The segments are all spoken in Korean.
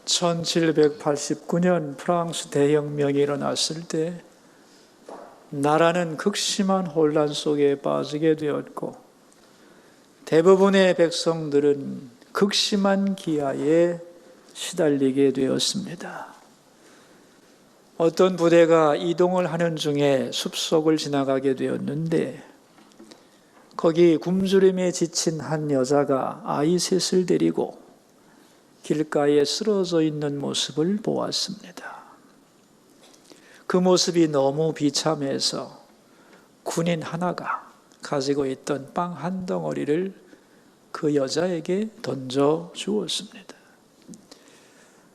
1789년 프랑스 대혁명이 일어났을 때 나라는 극심한 혼란 속에 빠지게 되었고 대부분의 백성들은 극심한 기아에 시달리게 되었습니다. 어떤 부대가 이동을 하는 중에 숲속을 지나가게 되었는데 거기 굶주림에 지친 한 여자가 아이 셋을 데리고 길가에 쓰러져 있는 모습을 보았습니다. 그 모습이 너무 비참해서 군인 하나가 가지고 있던 빵 한 덩어리를 그 여자에게 던져 주었습니다.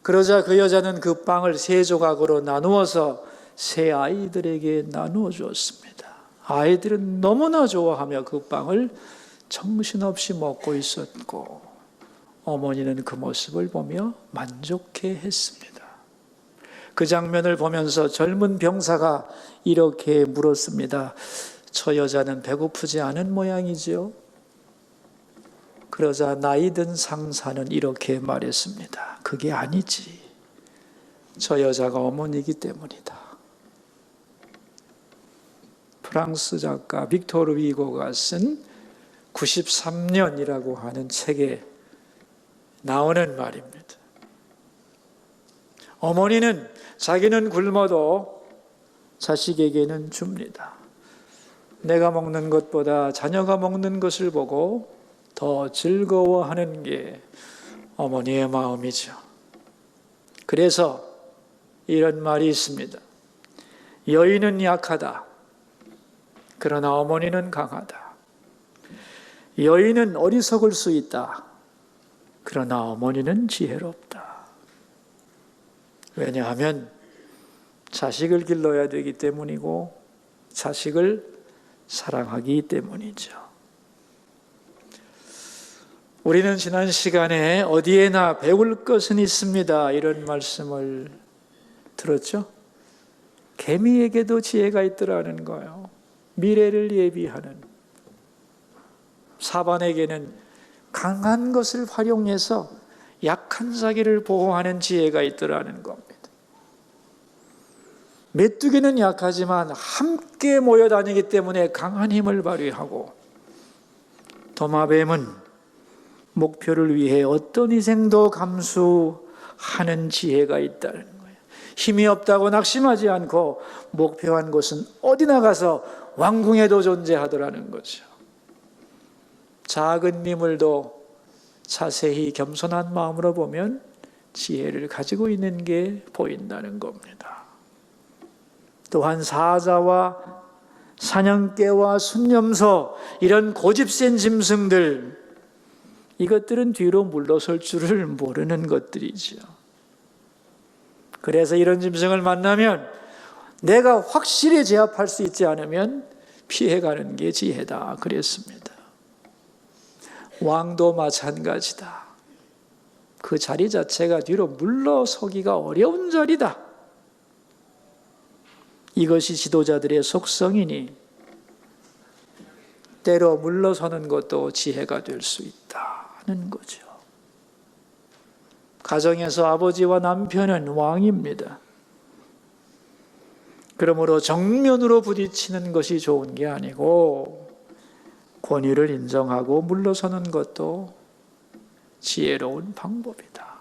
그러자 그 여자는 그 빵을 세 조각으로 나누어서 세 아이들에게 나누어 주었습니다. 아이들은 너무나 좋아하며 그 빵을 정신없이 먹고 있었고 어머니는 그 모습을 보며 만족해 했습니다. 그 장면을 보면서 젊은 병사가 이렇게 물었습니다. 저 여자는 배고프지 않은 모양이지요? 그러자 나이 든 상사는 이렇게 말했습니다. 그게 아니지. 저 여자가 어머니이기 때문이다. 프랑스 작가 빅토르 위고가 쓴 93년이라고 하는 책에 나오는 말입니다. 어머니는 자기는 굶어도 자식에게는 줍니다. 내가 먹는 것보다 자녀가 먹는 것을 보고 더 즐거워하는 게 어머니의 마음이죠. 그래서 이런 말이 있습니다. 여인은 약하다. 그러나 어머니는 강하다. 여인은 어리석을 수 있다. 그러나 어머니는 지혜롭다. 왜냐하면 자식을 길러야 되기 때문이고 자식을 사랑하기 때문이죠. 우리는 지난 시간에 어디에나 배울 것은 있습니다. 이런 말씀을 들었죠? 개미에게도 지혜가 있더라는 거예요. 미래를 예비하는. 사반에게는 강한 것을 활용해서 약한 자기를 보호하는 지혜가 있더라는 겁니다. 메뚜기는 약하지만 함께 모여다니기 때문에 강한 힘을 발휘하고 도마뱀은 목표를 위해 어떤 희생도 감수하는 지혜가 있다는 거예요. 힘이 없다고 낙심하지 않고 목표한 곳은 어디 나가서 왕궁에도 존재하더라는 거죠. 작은 미물도 자세히 겸손한 마음으로 보면 지혜를 가지고 있는 게 보인다는 겁니다. 또한 사자와 사냥개와 순념소 이런 고집센 짐승들 이것들은 뒤로 물러설 줄을 모르는 것들이죠. 그래서 이런 짐승을 만나면 내가 확실히 제압할 수 있지 않으면 피해가는 게 지혜다 그랬습니다. 왕도 마찬가지다. 그 자리 자체가 뒤로 물러서기가 어려운 자리다. 이것이 지도자들의 속성이니 때로 물러서는 것도 지혜가 될 수 있다는 거죠. 가정에서 아버지와 남편은 왕입니다. 그러므로 정면으로 부딪히는 것이 좋은 게 아니고 권위를 인정하고 물러서는 것도 지혜로운 방법이다.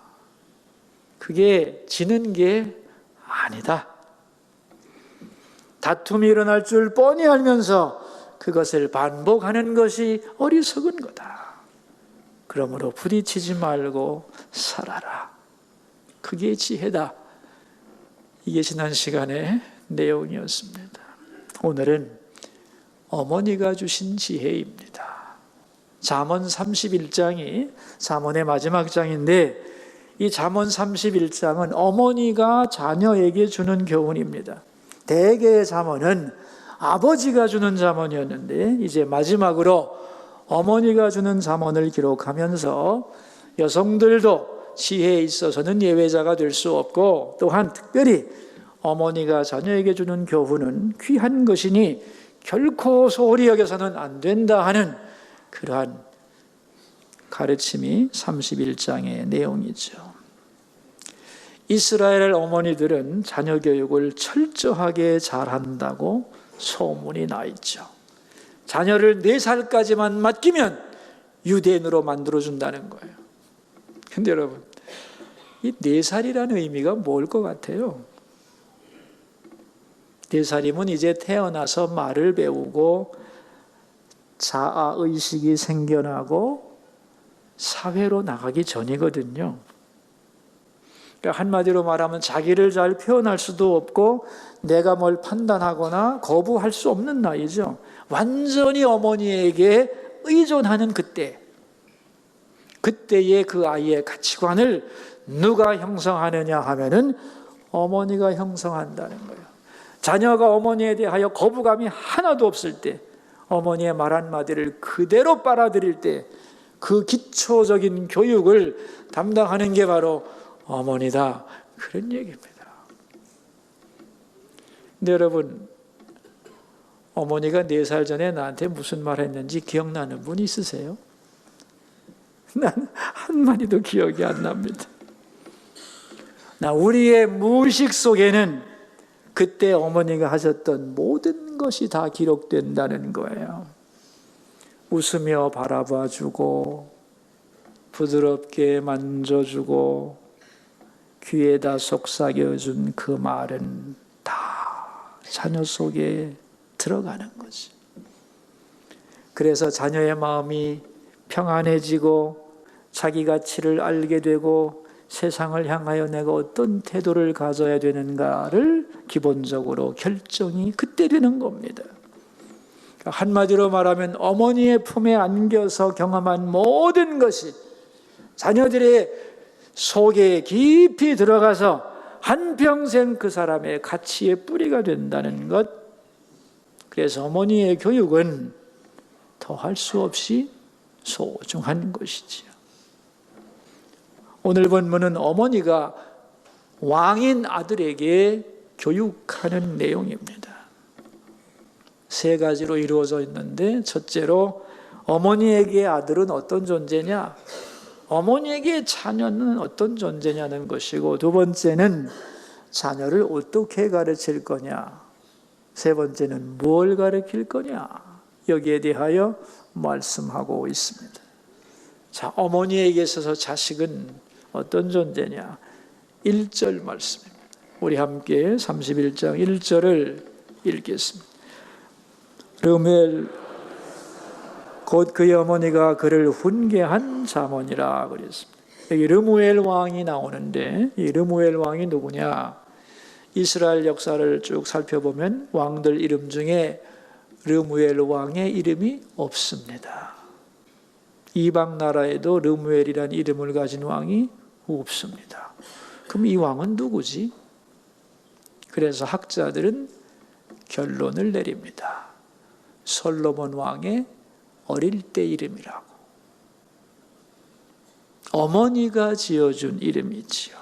그게 지는 게 아니다. 다툼이 일어날 줄 뻔히 알면서 그것을 반복하는 것이 어리석은 거다. 그러므로 부딪히지 말고 살아라. 그게 지혜다. 이게 지난 시간의 내용이었습니다. 오늘은 어머니가 주신 지혜입니다. 잠언 31장이 잠언의 마지막 장인데 이 잠언 31장은 어머니가 자녀에게 주는 교훈입니다. 대개의 잠언은 아버지가 주는 잠언이었는데 이제 마지막으로 어머니가 주는 잠언을 기록하면서 여성들도 지혜에 있어서는 예외자가 될 수 없고 또한 특별히 어머니가 자녀에게 주는 교훈은 귀한 것이니 결코 소홀히 여겨서는 안 된다 하는 그러한 가르침이 31장의 내용이죠. 이스라엘 어머니들은 자녀 교육을 철저하게 잘한다고 소문이 나 있죠. 자녀를 4살까지만 맡기면 유대인으로 만들어준다는 거예요. 근데 여러분, 이 4살이라는 의미가 뭘 것 같아요? 4살이면 이제 태어나서 말을 배우고 자아의식이 생겨나고 사회로 나가기 전이거든요. 그러니까 한마디로 말하면 자기를 잘 표현할 수도 없고 내가 뭘 판단하거나 거부할 수 없는 나이죠. 완전히 어머니에게 의존하는 그때의 그 아이의 가치관을 누가 형성하느냐 하면은 어머니가 형성한다는 거예요. 자녀가 어머니에 대하여 거부감이 하나도 없을 때, 어머니의 말 한마디를 그대로 빨아들일 때, 그 기초적인 교육을 담당하는 게 바로 어머니다, 그런 얘기입니다. 근데 여러분, 어머니가 4살 전에 나한테 무슨 말 했는지 기억나는 분 있으세요? 난 한마디도 기억이 안 납니다. 우리의 무의식 속에는 그때 어머니가 하셨던 모든 것이 다 기록된다는 거예요. 웃으며 바라봐주고 부드럽게 만져주고 귀에다 속삭여준 그 말은 다 자녀 속에 들어가는 거지. 그래서 자녀의 마음이 평안해지고 자기 가치를 알게 되고 세상을 향하여 내가 어떤 태도를 가져야 되는가를 기본적으로 결정이 그때 되는 겁니다. 한마디로 말하면 어머니의 품에 안겨서 경험한 모든 것이 자녀들의 속에 깊이 들어가서 한평생 그 사람의 가치의 뿌리가 된다는 것. 그래서 어머니의 교육은 더할 수 없이 소중한 것이지요. 오늘 본문은 어머니가 왕인 아들에게 교육하는 내용입니다. 3가지로 이루어져 있는데, 첫째로 어머니에게 아들은 어떤 존재냐, 어머니에게 자녀는 어떤 존재냐는 것이고, 2번째는 자녀를 어떻게 가르칠 거냐, 3번째는 뭘 가르칠 거냐, 여기에 대하여 말씀하고 있습니다. 자, 어머니에게 있어서 자식은 어떤 존재냐? 1절 말씀입니다. 우리 함께 31장 1절을 읽겠습니다. 르무엘 곧 그의 어머니가 그를 훈계한 자모니라 그랬습니다. 여기 르무엘 왕이 나오는데, 이 르무엘 왕이 누구냐? 이스라엘 역사를 쭉 살펴보면 왕들 이름 중에 르무엘 왕의 이름이 없습니다. 이방 나라에도 르무엘이라는 이름을 가진 왕이 없습니다. 그럼 이 왕은 누구지? 그래서 학자들은 결론을 내립니다. 솔로몬 왕의 어릴 때 이름이라고. 어머니가 지어준 이름이지요.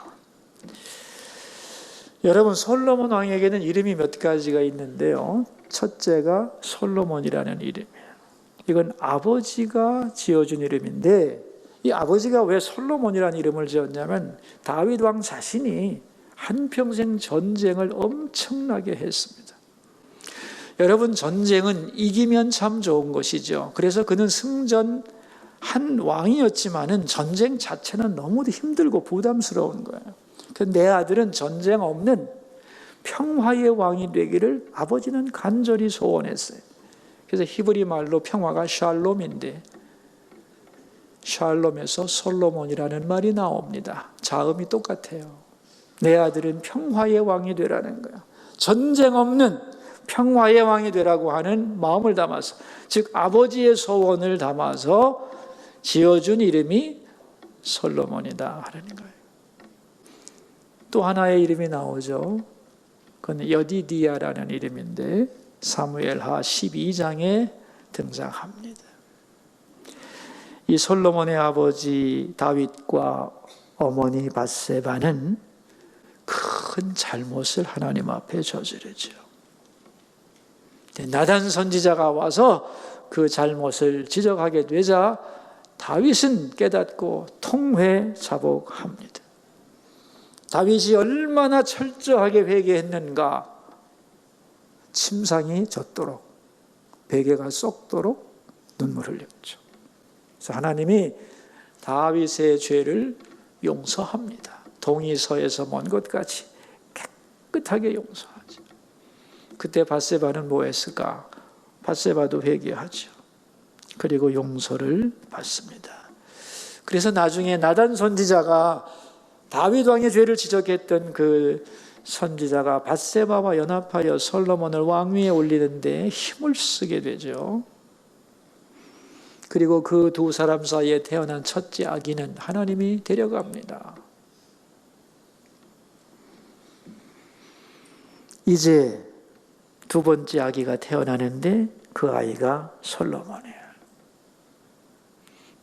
여러분, 솔로몬 왕에게는 이름이 몇 가지가 있는데요. 첫째가 솔로몬이라는 이름이에요. 이건 아버지가 지어준 이름인데, 이 아버지가 왜 솔로몬이라는 이름을 지었냐면 다윗 왕 자신이 한평생 전쟁을 엄청나게 했습니다. 여러분, 전쟁은 이기면 참 좋은 것이죠. 그래서 그는 승전한 왕이었지만은 전쟁 자체는 너무 힘들고 부담스러운 거예요. 그래서 내 아들은 전쟁 없는 평화의 왕이 되기를 아버지는 간절히 소원했어요. 그래서 히브리 말로 평화가 샬롬인데, 샬롬에서 솔로몬이라는 말이 나옵니다. 자음이 똑같아요. 내 아들은 평화의 왕이 되라는 거예요. 전쟁 없는 평화의 왕이 되라고 하는 마음을 담아서, 즉 아버지의 소원을 담아서 지어준 이름이 솔로몬이다 하는 거예요. 또 하나의 이름이 나오죠. 그건 여디디아라는 이름인데 사무엘하 12장에 등장합니다. 이 솔로몬의 아버지 다윗과 어머니 밧세바는 큰 잘못을 하나님 앞에 저지르죠. 나단 선지자가 와서 그 잘못을 지적하게 되자 다윗은 깨닫고 통회자복합니다. 다윗이 얼마나 철저하게 회개했는가. 침상이 젖도록, 베개가 썩도록 눈물을 흘렸죠. 그래서 하나님이 다윗의 죄를 용서합니다. 동이 서에서 먼 것 같이 깨끗하게 용서하죠. 그때 밧세바는 뭐 했을까? 밧세바도 회개하죠. 그리고 용서를 받습니다. 그래서 나중에 나단 선지자가 다윗 왕의 죄를 지적했던 그 선지자가 밧세바와 연합하여 솔로몬을 왕위에 올리는데 힘을 쓰게 되죠. 그리고 그 두 사람 사이에 태어난 첫째 아기는 하나님이 데려갑니다. 이제 두 번째 아기가 태어나는데 그 아이가 솔로몬이에요.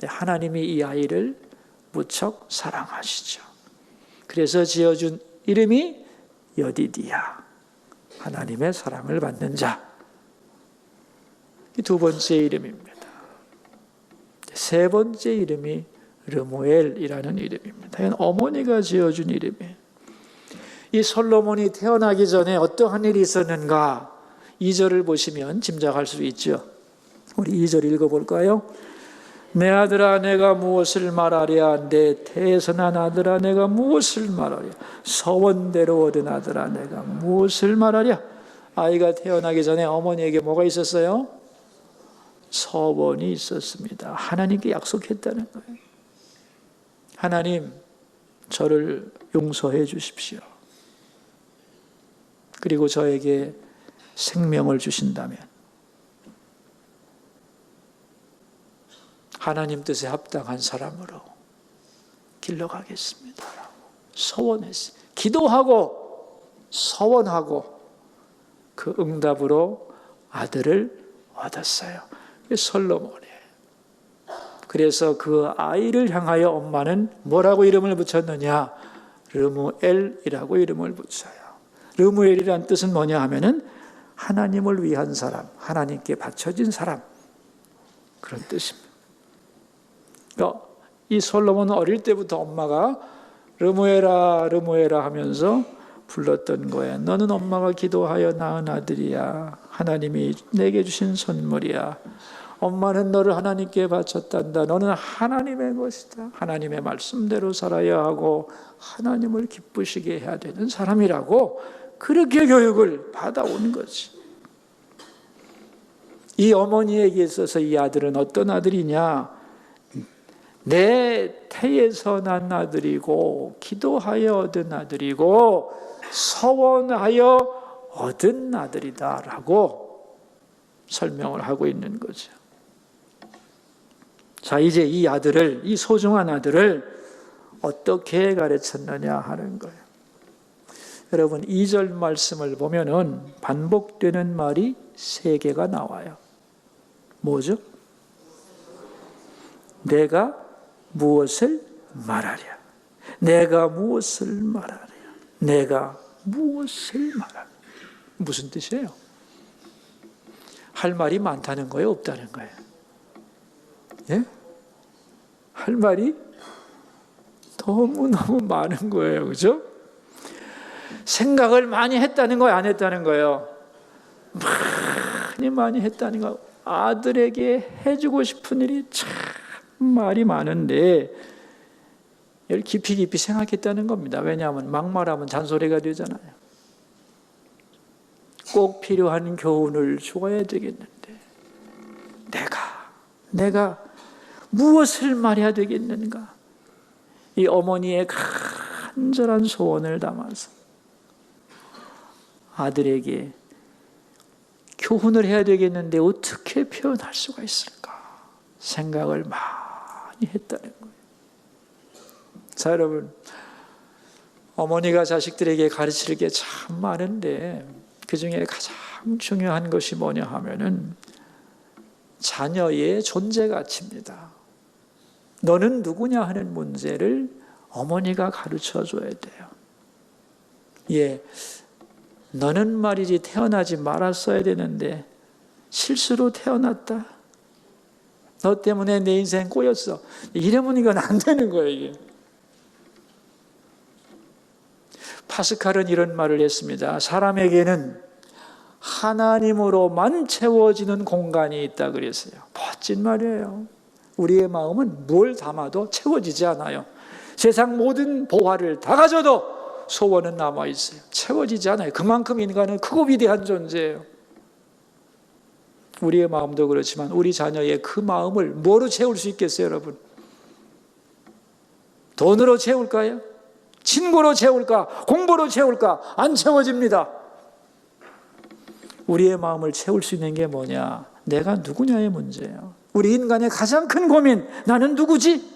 하나님이 이 아이를 무척 사랑하시죠. 그래서 지어준 이름이 여디디야, 하나님의 사랑을 받는 자. 이 두 번째 이름입니다. 세 번째 이름이 르무엘이라는 이름입니다. 이건 어머니가 지어준 이름이에요. 이 솔로몬이 태어나기 전에 어떠한 일이 있었는가? 2절을 보시면 짐작할 수 있죠. 우리 2절 읽어볼까요? 내 아들아 내가 무엇을 말하랴, 내 태에서 난 아들아 내가 무엇을 말하랴, 서원대로 얻은 아들아 내가 무엇을 말하랴. 아이가 태어나기 전에 어머니에게 뭐가 있었어요? 서원이 있었습니다. 하나님께 약속했다는 거예요. 하나님, 저를 용서해 주십시오. 그리고 저에게 생명을 주신다면 하나님 뜻에 합당한 사람으로 길러가겠습니다. 서원했어요. 기도하고 서원하고 그 응답으로 아들을 얻었어요. 솔로몬이에요. 그래서 그 아이를 향하여 엄마는 뭐라고 이름을 붙였느냐? 르무엘이라고 이름을 붙여요. 르무엘이란 뜻은 뭐냐 하면은 하나님을 위한 사람, 하나님께 바쳐진 사람, 그런 뜻입니다. 그러니까 이 솔로몬은 어릴 때부터 엄마가 르무엘아 르무엘아 하면서 불렀던 거예요. 너는 엄마가 기도하여 낳은 아들이야. 하나님이 내게 주신 선물이야. 엄마는 너를 하나님께 바쳤단다. 너는 하나님의 것이다. 하나님의 말씀대로 살아야 하고 하나님을 기쁘시게 해야 되는 사람이라고 그렇게 교육을 받아온 거지. 이 어머니에게 있어서 이 아들은 어떤 아들이냐? 내 태에서 난 아들이고 기도하여 얻은 아들이고 서원하여 얻은 아들이다라고 설명을 하고 있는 거죠. 자, 이제 이 아들을, 이 소중한 아들을 어떻게 가르쳤느냐 하는 거예요. 여러분, 2절 말씀을 보면은 반복되는 말이 3개가 나와요. 뭐죠? 내가 무엇을 말하랴. 내가 무엇을 말하랴. 내가 무엇을 말하랴. 무슨 뜻이에요? 할 말이 많다는 거예요? 없다는 거예요? 예? 할 말이 너무너무 많은 거예요. 그죠? 생각을 많이 했다는 거예요? 안 했다는 거예요? 많이 했다는 거. 아들에게 해주고 싶은 일이 참 말이 많은데 이걸 깊이 생각했다는 겁니다. 왜냐하면 막말하면 잔소리가 되잖아요. 꼭 필요한 교훈을 줘야 되겠는데 내가 무엇을 말해야 되겠는가? 이 어머니의 간절한 소원을 담아서 아들에게 교훈을 해야 되겠는데 어떻게 표현할 수가 있을까? 생각을 많이 했다는 거예요. 자, 여러분, 어머니가 자식들에게 가르칠 게 참 많은데 그 중에 가장 중요한 것이 뭐냐 하면은 자녀의 존재 가치입니다. 너는 누구냐 하는 문제를 어머니가 가르쳐 줘야 돼요. 예, 너는 말이지 태어나지 말았어야 되는데 실수로 태어났다. 너 때문에 내 인생 꼬였어. 이러면 이건 안 되는 거예요, 이게. 파스칼은 이런 말을 했습니다. 사람에게는 하나님으로만 채워지는 공간이 있다 그랬어요. 멋진 말이에요. 우리의 마음은 뭘 담아도 채워지지 않아요. 세상 모든 보화를 다 가져도 소원은 남아있어요. 채워지지 않아요. 그만큼 인간은 크고 위대한 존재예요. 우리의 마음도 그렇지만 우리 자녀의 그 마음을 뭐로 채울 수 있겠어요, 여러분? 돈으로 채울까요? 친구로 채울까? 공부로 채울까? 안 채워집니다. 우리의 마음을 채울 수 있는 게 뭐냐? 내가 누구냐의 문제예요. 우리 인간의 가장 큰 고민, 나는 누구지?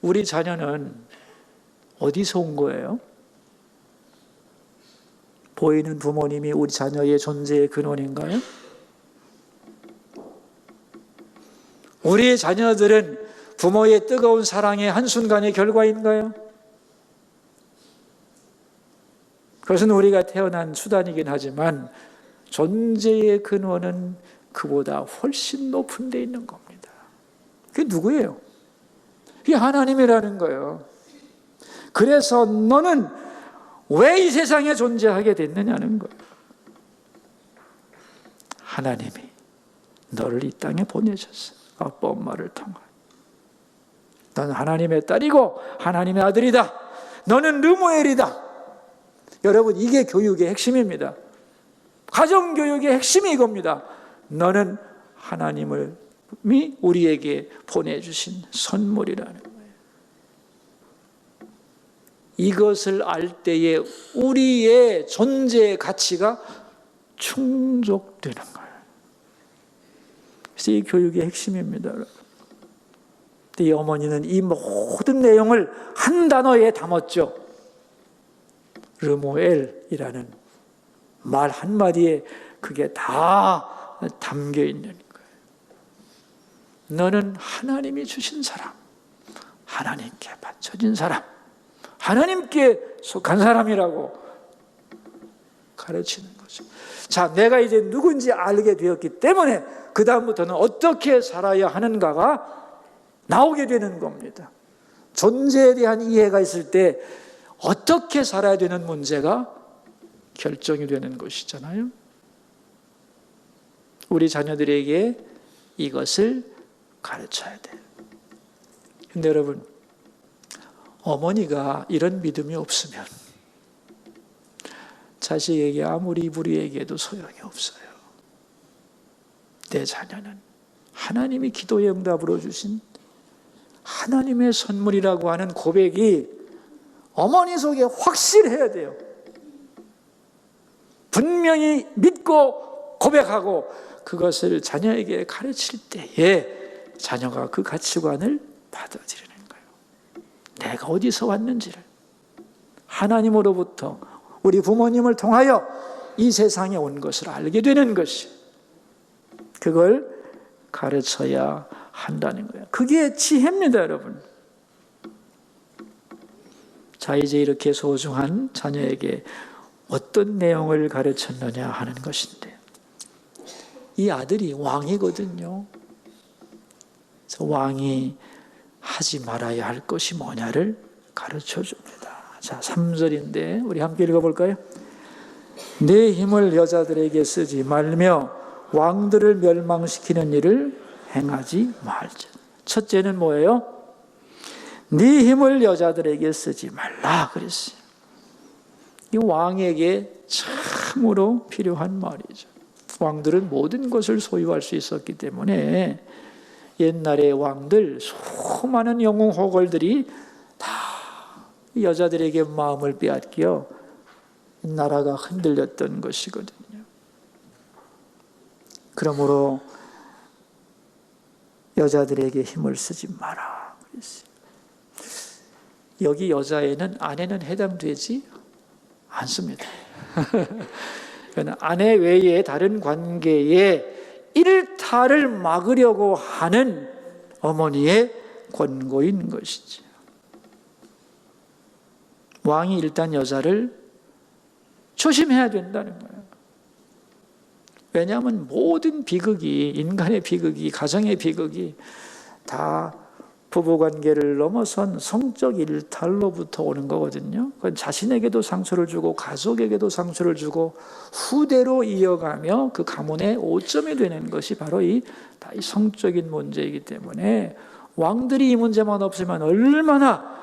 우리 자녀는 어디서 온 거예요? 보이는 부모님이 우리 자녀의 존재의 근원인가요? 우리의 자녀들은 부모의 뜨거운 사랑의 한순간의 결과인가요? 그것은 우리가 태어난 수단이긴 하지만 존재의 근원은 그보다 훨씬 높은 데 있는 겁니다. 그게 누구예요? 그게 하나님이라는 거예요. 그래서 너는 왜 이 세상에 존재하게 됐느냐는 거예요. 하나님이 너를 이 땅에 보내셨어요. 아빠 엄마를 통하여. 너는 하나님의 딸이고 하나님의 아들이다. 너는 르무엘이다. 여러분, 이게 교육의 핵심입니다. 가정교육의 핵심이 이겁니다. 너는 하나님이 우리에게 보내주신 선물이라는 거예요. 이것을 알 때에 우리의 존재의 가치가 충족되는 거예요. 그래서 이 교육의 핵심입니다. 이 어머니는 이 모든 내용을 한 단어에 담았죠. 르모엘이라는 말 한마디에 그게 다 담겨 있는 거예요. 너는 하나님이 주신 사람, 하나님께 바쳐진 사람, 하나님께 속한 사람이라고 가르치는 거죠. 자, 내가 이제 누군지 알게 되었기 때문에 그 다음부터는 어떻게 살아야 하는가가 나오게 되는 겁니다. 존재에 대한 이해가 있을 때 어떻게 살아야 되는 문제가 결정이 되는 것이잖아요. 우리 자녀들에게 이것을 가르쳐야 돼요. 근데 여러분, 어머니가 이런 믿음이 없으면 자식에게 아무리 부리에게도 소용이 없어요. 내 자녀는 하나님이 기도의 응답으로 주신 하나님의 선물이라고 하는 고백이 어머니 속에 확실해야 돼요. 분명히 믿고 고백하고 그것을 자녀에게 가르칠 때에 자녀가 그 가치관을 받아들이는 거예요. 내가 어디서 왔는지를, 하나님으로부터 우리 부모님을 통하여 이 세상에 온 것을 알게 되는 것이, 그걸 가르쳐야 한다는 거예요. 그게 지혜입니다, 여러분. 자, 이제 이렇게 소중한 자녀에게 어떤 내용을 가르쳤느냐 하는 것인데, 이 아들이 왕이거든요. 그래서 왕이 하지 말아야 할 것이 뭐냐를 가르쳐 줍니다. 자, 3절인데 우리 함께 읽어볼까요? 내 힘을 여자들에게 쓰지 말며 왕들을 멸망시키는 일을 행하지 말자. 첫째는 뭐예요? 네 힘을 여자들에게 쓰지 말라 그랬어요. 이 왕에게 참으로 필요한 말이죠. 왕들은 모든 것을 소유할 수 있었기 때문에 옛날의 왕들, 수많은 영웅 호걸들이 다 여자들에게 마음을 빼앗겨 나라가 흔들렸던 것이거든요. 그러므로 여자들에게 힘을 쓰지 마라 그랬어요. 여기 여자에는 아내는 해당되지 않습니다. 아내 외에 다른 관계에 일탈을 막으려고 하는 어머니의 권고인 것이죠. 왕이 일단 여자를 조심해야 된다는 거예요. 왜냐하면 모든 비극이, 인간의 비극이, 가정의 비극이 다 부부관계를 넘어선 성적 일탈로부터 오는 거거든요. 그건 자신에게도 상처를 주고 가족에게도 상처를 주고 후대로 이어가며 그 가문의 오점이 되는 것이 바로 이 성적인 문제이기 때문에 왕들이 이 문제만 없으면 얼마나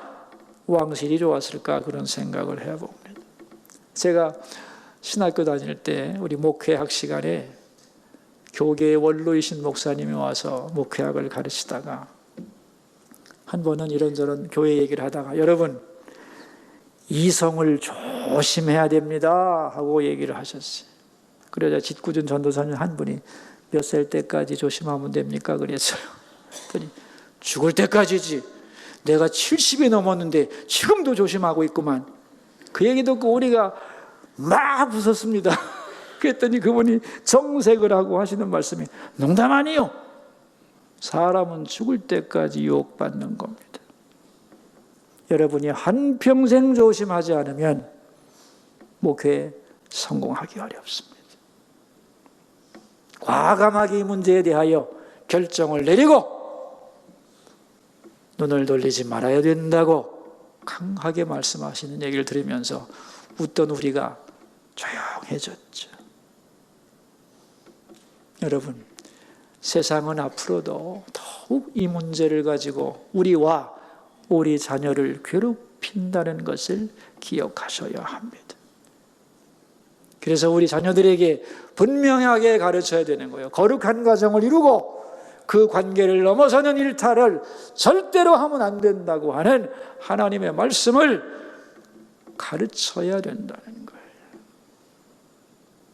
왕실이 좋았을까 그런 생각을 해봅니다. 제가 신학교 다닐 때 우리 목회학 시간에 교계의 원로이신 목사님이 와서 목회학을 가르치다가 한 번은 이런저런 교회 얘기를 하다가 여러분 이성을 조심해야 됩니다 하고 얘기를 하셨어요. 그러자 짓궂은 전도사님 한 분이 몇 살 때까지 조심하면 됩니까? 그랬어요. 그랬더니 죽을 때까지지. 내가 70이 넘었는데 지금도 조심하고 있구만. 그 얘기 듣고 우리가 막 웃었습니다. 그랬더니 그분이 정색을 하고 하시는 말씀이 농담 아니요. 사람은 죽을 때까지 유혹받는 겁니다. 여러분이 한평생 조심하지 않으면 목회에 성공하기 어렵습니다. 과감하게 이 문제에 대하여 결정을 내리고 눈을 돌리지 말아야 된다고 강하게 말씀하시는 얘기를 들으면서 웃던 우리가 조용해졌죠. 여러분, 세상은 앞으로도 더욱 이 문제를 가지고 우리와 우리 자녀를 괴롭힌다는 것을 기억하셔야 합니다. 그래서 우리 자녀들에게 분명하게 가르쳐야 되는 거예요. 거룩한 가정을 이루고 그 관계를 넘어서는 일탈을 절대로 하면 안 된다고 하는 하나님의 말씀을 가르쳐야 된다는 거예요.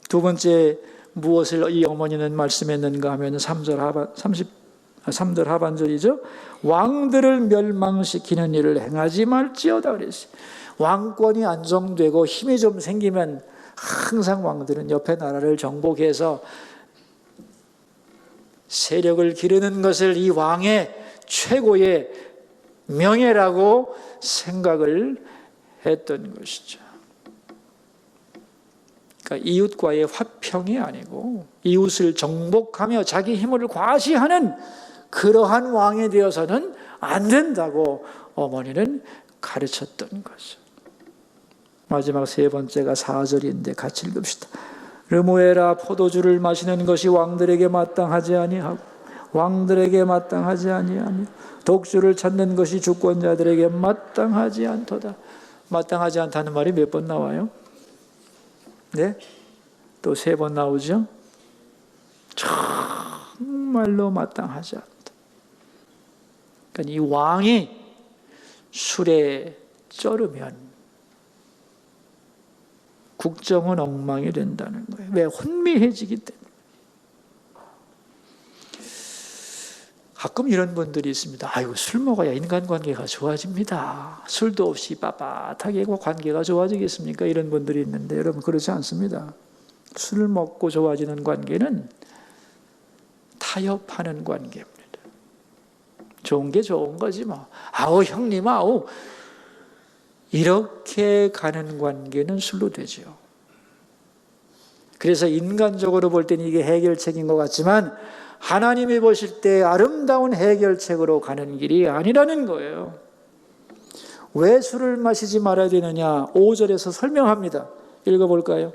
두 번째, 무엇을 이 어머니는 말씀했는가 하면 3절 하반절이죠. 왕들을 멸망시키는 일을 행하지 말지어다 그랬어요. 왕권이 안정되고 힘이 좀 생기면 항상 왕들은 옆에 나라를 정복해서 세력을 기르는 것을 이 왕의 최고의 명예라고 생각을 했던 것이죠. 그러니까 이웃과의 화평이 아니고 이웃을 정복하며 자기 힘을 과시하는 그러한 왕이 되어서는 안 된다고 어머니는 가르쳤던 거죠. 마지막 세 번째가 4절인데 같이 읽읍시다. 르무에라, 포도주를 마시는 것이 왕들에게 마땅하지 아니하고 왕들에게 마땅하지 아니하며 독주를 찾는 것이 주권자들에게 마땅하지 않도다. 마땅하지 않다는 말이 몇 번 나와요? 네? 또 3번 나오죠? 정말로 마땅하지 않다. 그러니까 이 왕이 술에 쩔으면 국정은 엉망이 된다는 거예요. 왜? 혼미해지기 때문에. 가끔 이런 분들이 있습니다. 아이고, 술 먹어야 인간관계가 좋아집니다. 술도 없이 빳빳하게 관계가 좋아지겠습니까? 이런 분들이 있는데 여러분, 그렇지 않습니다. 술을 먹고 좋아지는 관계는 타협하는 관계입니다. 좋은 게 좋은 거지 뭐. 아우 형님 아우 이렇게 가는 관계는 술로 되죠. 그래서 인간적으로 볼 때는 이게 해결책인 것 같지만 하나님이 보실 때 아름다운 해결책으로 가는 길이 아니라는 거예요. 왜 술을 마시지 말아야 되느냐? 5절에서 설명합니다. 읽어볼까요?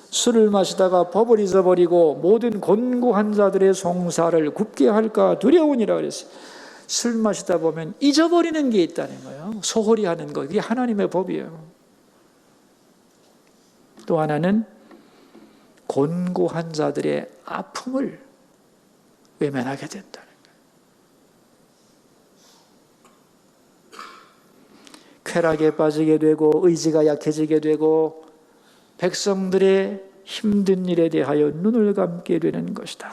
술을 마시다가 법을 잊어버리고 모든 곤고한 자들의 송사를 굽게 할까 두려우니라 그랬어요. 술 마시다 보면 잊어버리는 게 있다는 거예요. 소홀히 하는 거. 이게 하나님의 법이에요. 또 하나는 곤고한 자들의 아픔을 외면하게 된다는 거예요. 쾌락에 빠지게 되고 의지가 약해지게 되고 백성들의 힘든 일에 대하여 눈을 감게 되는 것이다.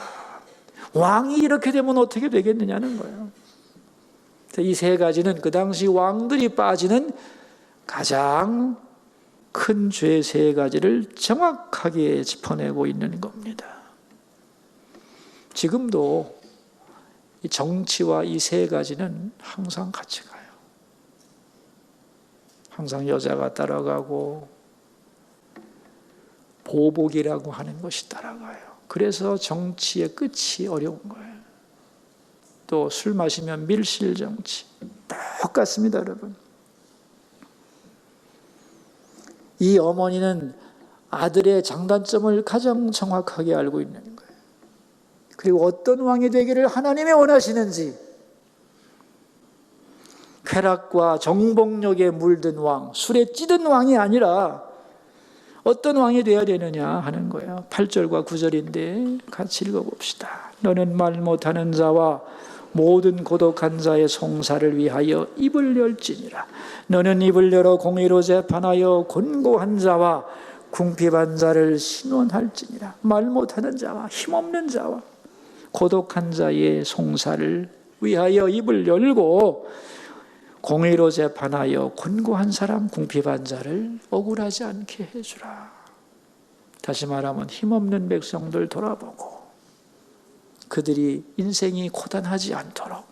왕이 이렇게 되면 어떻게 되겠느냐는 거예요. 이 3가지는 그 당시 왕들이 빠지는 가장 큰 죄 3가지를 정확하게 짚어내고 있는 겁니다. 지금도 이 정치와 이 3가지는 항상 같이 가요. 항상 여자가 따라가고 보복이라고 하는 것이 따라가요. 그래서 정치의 끝이 어려운 거예요. 또 술 마시면 밀실정치. 똑같습니다, 여러분. 이 어머니는 아들의 장단점을 가장 정확하게 알고 있는 거예요. 그리고 어떤 왕이 되기를 하나님이 원하시는지, 쾌락과 정복력에 물든 왕, 술에 찌든 왕이 아니라 어떤 왕이 되어야 되느냐 하는 거예요. 8절과 9절인데 같이 읽어봅시다. 너는 말 못하는 자와 모든 고독한 자의 송사를 위하여 입을 열지니라. 너는 입을 열어 공의로 재판하여 곤고한 자와 궁핍한 자를 신원할지니라. 말 못하는 자와 힘없는 자와 고독한 자의 송사를 위하여 입을 열고 공의로 재판하여 곤고한 사람, 궁핍한 자를 억울하지 않게 해주라. 다시 말하면 힘없는 백성들 돌아보고 그들이 인생이 고단하지 않도록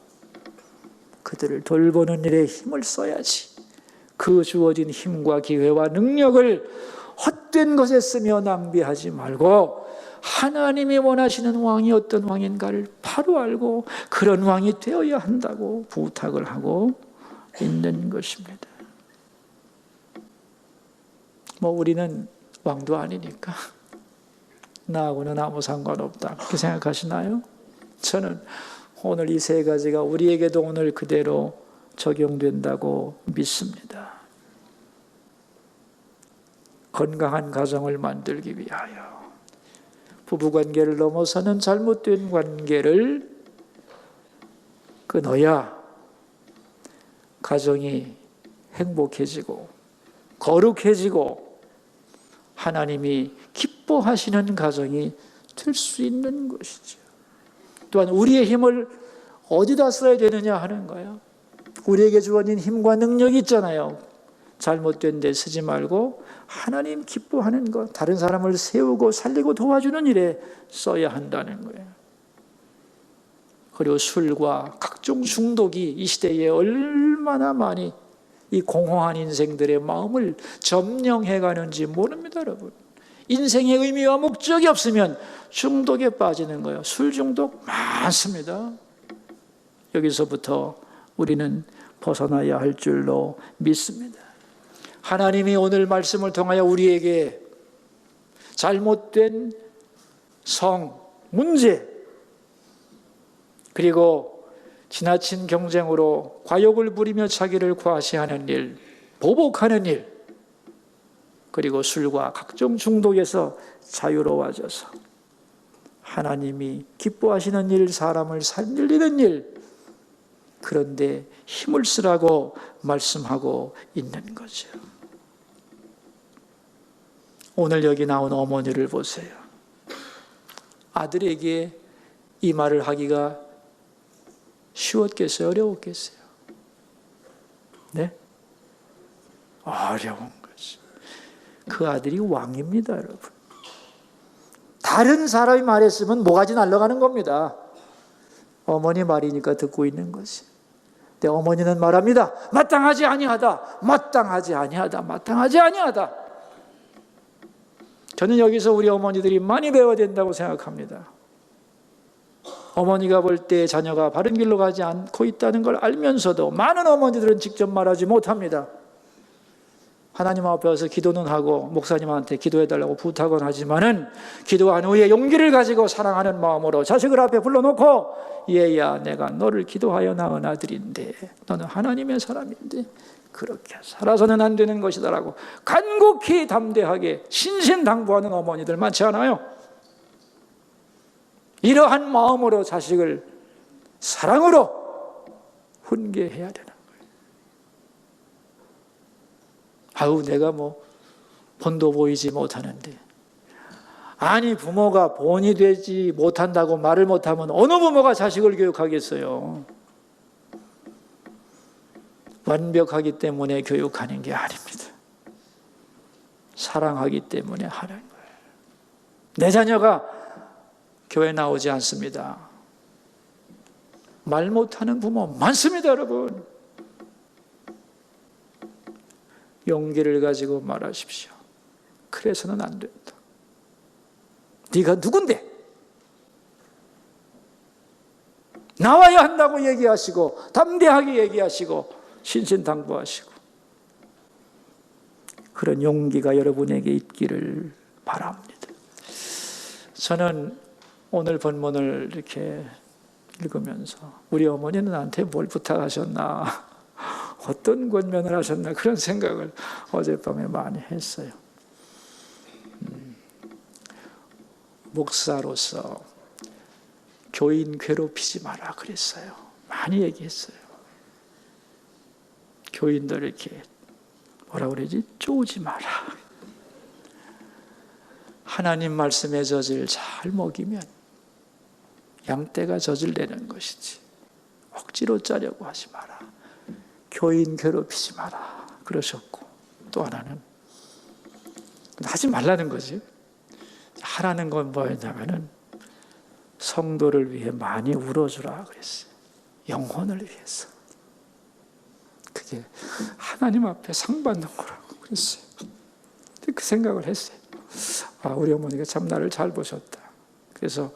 그들을 돌보는 일에 힘을 써야지. 그 주어진 힘과 기회와 능력을 헛된 것에 쓰며 낭비하지 말고 하나님이 원하시는 왕이 어떤 왕인가를 바로 알고 그런 왕이 되어야 한다고 부탁을 하고 있는 것입니다. 우리는 왕도 아니니까 나하고는 아무 상관없다 그렇게 생각하시나요? 저는 오늘 이 세 가지가 우리에게도 오늘 그대로 적용된다고 믿습니다. 건강한 가정을 만들기 위하여 부부관계를 넘어서는 잘못된 관계를 끊어야 가정이 행복해지고 거룩해지고 하나님이 기뻐하시는 가정이 될 수 있는 것이죠. 또한 우리의 힘을 어디다 써야 되느냐 하는 거예요. 우리에게 주어진 힘과 능력이 있잖아요. 잘못된 데 쓰지 말고 하나님 기뻐하는 것, 다른 사람을 세우고 살리고 도와주는 일에 써야 한다는 거예요. 그리고 술과 각종 중독이 이 시대에 얼마나 많이 이 공허한 인생들의 마음을 점령해 가는지 모릅니다, 여러분. 인생의 의미와 목적이 없으면 중독에 빠지는 거예요. 술 중독 많습니다. 여기서부터 우리는 벗어나야 할 줄로 믿습니다. 하나님이 오늘 말씀을 통하여 우리에게 잘못된 성, 문제, 그리고 지나친 경쟁으로 과욕을 부리며 자기를 과시하는 일, 보복하는 일, 그리고 술과 각종 중독에서 자유로워져서 하나님이 기뻐하시는 일, 사람을 살리는 일, 그런데 힘을 쓰라고 말씀하고 있는 거죠. 오늘 여기 나온 어머니를 보세요. 아들에게 이 말을 하기가 쉬웠겠어요? 어려웠겠어요? 네? 어려운 거죠. 그 아들이 왕입니다, 여러분. 다른 사람이 말했으면 모가지 날아가는 겁니다. 어머니 말이니까 듣고 있는 거지. 근데 어머니는 말합니다. 마땅하지 아니하다. 마땅하지 아니하다. 마땅하지 아니하다. 저는 여기서 우리 어머니들이 많이 배워야 된다고 생각합니다. 어머니가 볼 때 자녀가 바른 길로 가지 않고 있다는 걸 알면서도 많은 어머니들은 직접 말하지 못합니다. 하나님 앞에 와서 기도는 하고 목사님한테 기도해달라고 부탁은 하지만은 기도한 후에 용기를 가지고 사랑하는 마음으로 자식을 앞에 불러놓고 얘야 내가 너를 기도하여 낳은 아들인데 너는 하나님의 사람인데 그렇게 살아서는 안 되는 것이다라고 간곡히 담대하게 신신당부하는 어머니들 많지 않아요? 이러한 마음으로 자식을 사랑으로 훈계해야 되는 거예요. 아우 내가 본도 보이지 못하는데, 아니 부모가 본이 되지 못한다고 말을 못하면 어느 부모가 자식을 교육하겠어요? 완벽하기 때문에 교육하는 게 아닙니다. 사랑하기 때문에 하는 거예요. 내 자녀가 교회 나오지 않습니다. 말 못하는 부모 많습니다, 여러분. 용기를 가지고 말하십시오. 그래서는 안 된다. 네가 누군데? 나와야 한다고 얘기하시고 담대하게 얘기하시고 신신당부하시고 그런 용기가 여러분에게 있기를 바랍니다. 저는 오늘 본문을 이렇게 읽으면서 우리 어머니는 나한테 뭘 부탁하셨나, 어떤 권면을 하셨나, 그런 생각을 어젯밤에 많이 했어요. 목사로서 교인 괴롭히지 마라 그랬어요. 많이 얘기했어요. 교인들 이렇게 뭐라 그러지? 쪼지 마라. 하나님 말씀의 젖을 잘 먹이면 양떼가 젖을 내는 것이지 억지로 짜려고 하지 마라. 교인 괴롭히지 마라 그러셨고, 또 하나는 하지 말라는 거지. 하라는 건 뭐였냐면은 성도를 위해 많이 울어주라 그랬어요. 영혼을 위해서. 그게 하나님 앞에 상 받는 거라고 그랬어요. 그 생각을 했어요. 아, 우리 어머니가 참 나를 잘 보셨다. 그래서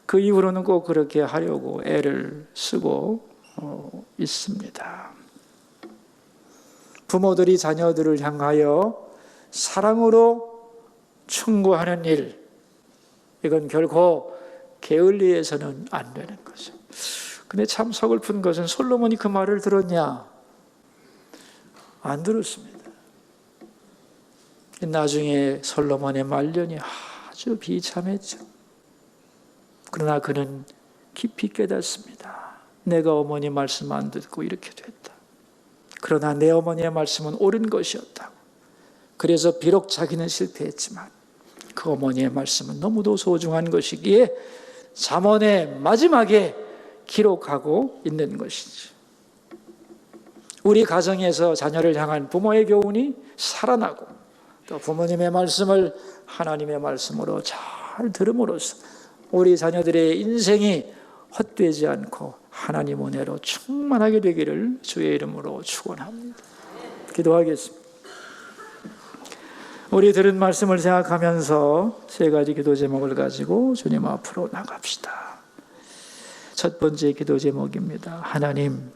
그 이후로는 꼭 그렇게 하려고 애를 쓰고 있습니다. 부모들이 자녀들을 향하여 사랑으로 충고하는 일, 이건 결코 게을리해서는 안 되는 거죠. 근데 참 서글픈 것은 솔로몬이 그 말을 들었냐? 안 들었습니다. 나중에 솔로몬의 말년이 아주 비참했죠. 그러나 그는 깊이 깨닫습니다. 내가 어머니 말씀 안 듣고 이렇게 됐다. 그러나 내 어머니의 말씀은 옳은 것이었다고. 그래서 비록 자기는 실패했지만 그 어머니의 말씀은 너무도 소중한 것이기에 잠언의 마지막에 기록하고 있는 것이지. 우리 가정에서 자녀를 향한 부모의 교훈이 살아나고 또 부모님의 말씀을 하나님의 말씀으로 잘 들음으로써 우리 자녀들의 인생이 헛되지 않고 하나님 은혜로 충만하게 되기를 주의 이름으로 축원합니다. 기도하겠습니다. 우리 들은 말씀을 생각하면서 세 가지 기도 제목을 가지고 주님 앞으로 나갑시다. 첫 번째 기도 제목입니다. 하나님,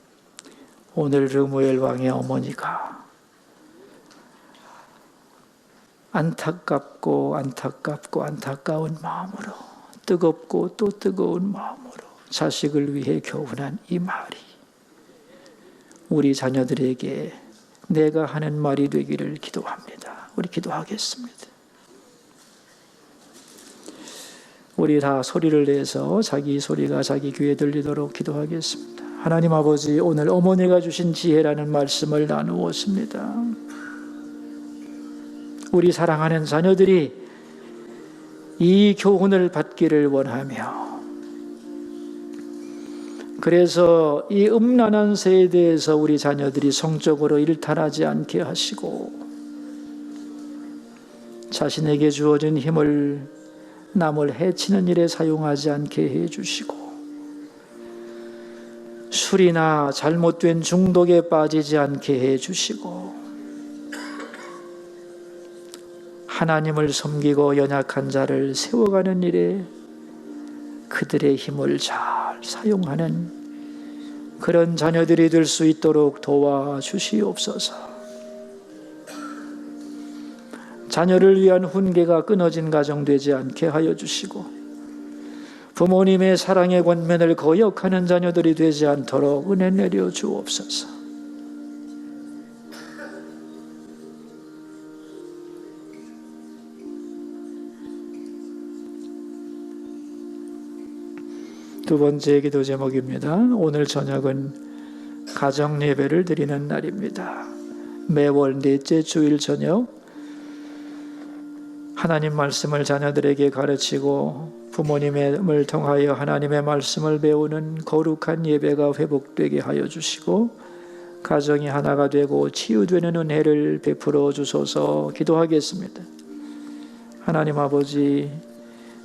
오늘 르무엘 왕의 어머니가 안타깝고 안타까운 마음으로, 뜨겁고 또 뜨거운 마음으로 자식을 위해 교훈한 이 말이 우리 자녀들에게 내가 하는 말이 되기를 기도합니다. 우리 기도하겠습니다. 우리 다 소리를 내서 자기 소리가 자기 귀에 들리도록 기도하겠습니다. 하나님 아버지, 오늘 어머니가 주신 지혜라는 말씀을 나누었습니다. 우리 사랑하는 자녀들이 이 교훈을 받기를 원하며, 그래서 이 음란한 세대에서 우리 자녀들이 성적으로 일탈하지 않게 하시고 자신에게 주어진 힘을 남을 해치는 일에 사용하지 않게 해주시고 술이나 잘못된 중독에 빠지지 않게 해주시고 하나님을 섬기고 연약한 자를 세워가는 일에 그들의 힘을 잘 사용하는 그런 자녀들이 될 수 있도록 도와주시옵소서. 자녀를 위한 훈계가 끊어진 가정 되지 않게 하여 주시고 부모님의 사랑의 권면을 거역하는 자녀들이 되지 않도록 은혜 내려 주옵소서. 두 번째 기도 제목입니다. 오늘 저녁은 가정 예배를 드리는 날입니다. 매월 넷째 주일 저녁 하나님 말씀을 자녀들에게 가르치고 부모님을 통하여 하나님의 말씀을 배우는 거룩한 예배가 회복되게 하여 주시고 가정이 하나가 되고 치유되는 은혜를 베풀어 주소서. 기도하겠습니다. 하나님 아버지,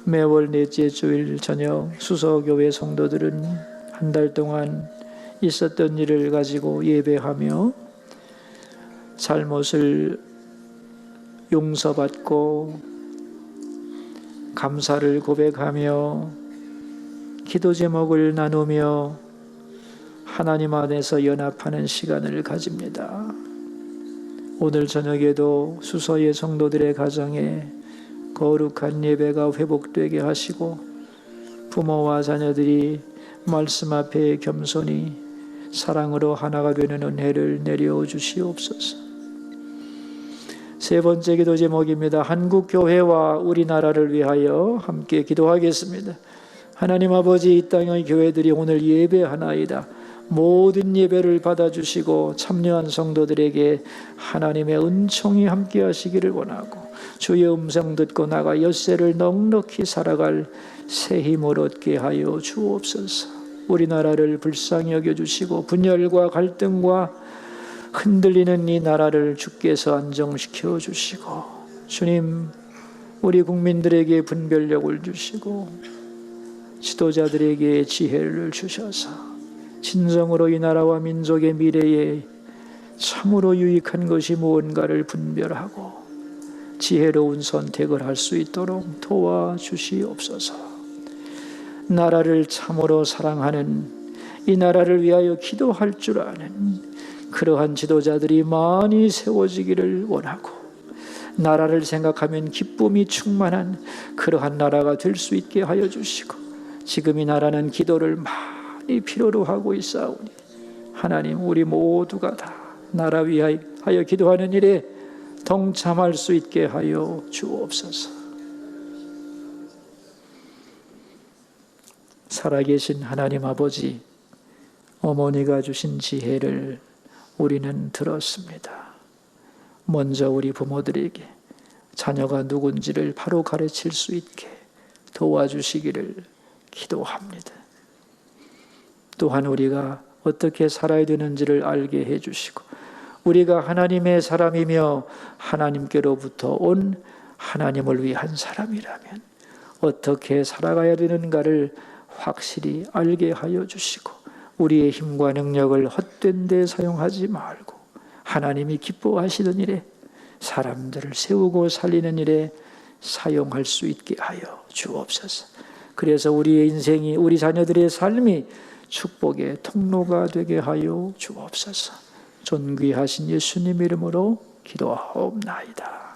매월 넷째 주일 저녁 수서교회 성도들은 한 달 동안 있었던 일을 가지고 예배하며 잘못을 용서받고 감사를 고백하며 기도 제목을 나누며 하나님 안에서 연합하는 시간을 가집니다. 오늘 저녁에도 수서의 성도들의 가정에 거룩한 예배가 회복되게 하시고 부모와 자녀들이 말씀 앞에 겸손히 사랑으로 하나가 되는 은혜를 내려 주시옵소서. 세 번째 기도 제목입니다. 한국교회와 우리나라를 위하여 함께 기도하겠습니다. 하나님 아버지, 이 땅의 교회들이 오늘 예배하나이다. 모든 예배를 받아주시고 참여한 성도들에게 하나님의 은총이 함께 하시기를 원하고 주의 음성 듣고 나가 엿새를 넉넉히 살아갈 새 힘을 얻게 하여 주옵소서. 우리나라를 불쌍히 여겨주시고 분열과 갈등과 흔들리는 이 나라를 주께서 안정시켜 주시고, 주님, 우리 국민들에게 분별력을 주시고 지도자들에게 지혜를 주셔서 진정으로 이 나라와 민족의 미래에 참으로 유익한 것이 무언가를 분별하고 지혜로운 선택을 할 수 있도록 도와주시옵소서. 나라를 참으로 사랑하는, 이 나라를 위하여 기도할 줄 아는 그러한 지도자들이 많이 세워지기를 원하고, 나라를 생각하면 기쁨이 충만한 그러한 나라가 될 수 있게 하여 주시고, 지금 이 나라는 기도를 많이 필요로 하고 있사오니 하나님, 우리 모두가 다 나라 위하여 기도하는 일에 동참할 수 있게 하여 주옵소서. 살아계신 하나님 아버지, 어머니가 주신 지혜를 우리는 들었습니다. 먼저 우리 부모들에게 자녀가 누군지를 바로 가르칠 수 있게 도와주시기를 기도합니다. 또한 우리가 어떻게 살아야 되는지를 알게 해주시고, 우리가 하나님의 사람이며 하나님께로부터 온 하나님을 위한 사람이라면 어떻게 살아가야 되는가를 확실히 알게 하여 주시고, 우리의 힘과 능력을 헛된 데 사용하지 말고 하나님이 기뻐하시는 일에, 사람들을 세우고 살리는 일에 사용할 수 있게 하여 주옵소서. 그래서 우리의 인생이, 우리 자녀들의 삶이 축복의 통로가 되게 하여 주옵소서. 존귀하신 예수님 이름으로 기도하옵나이다.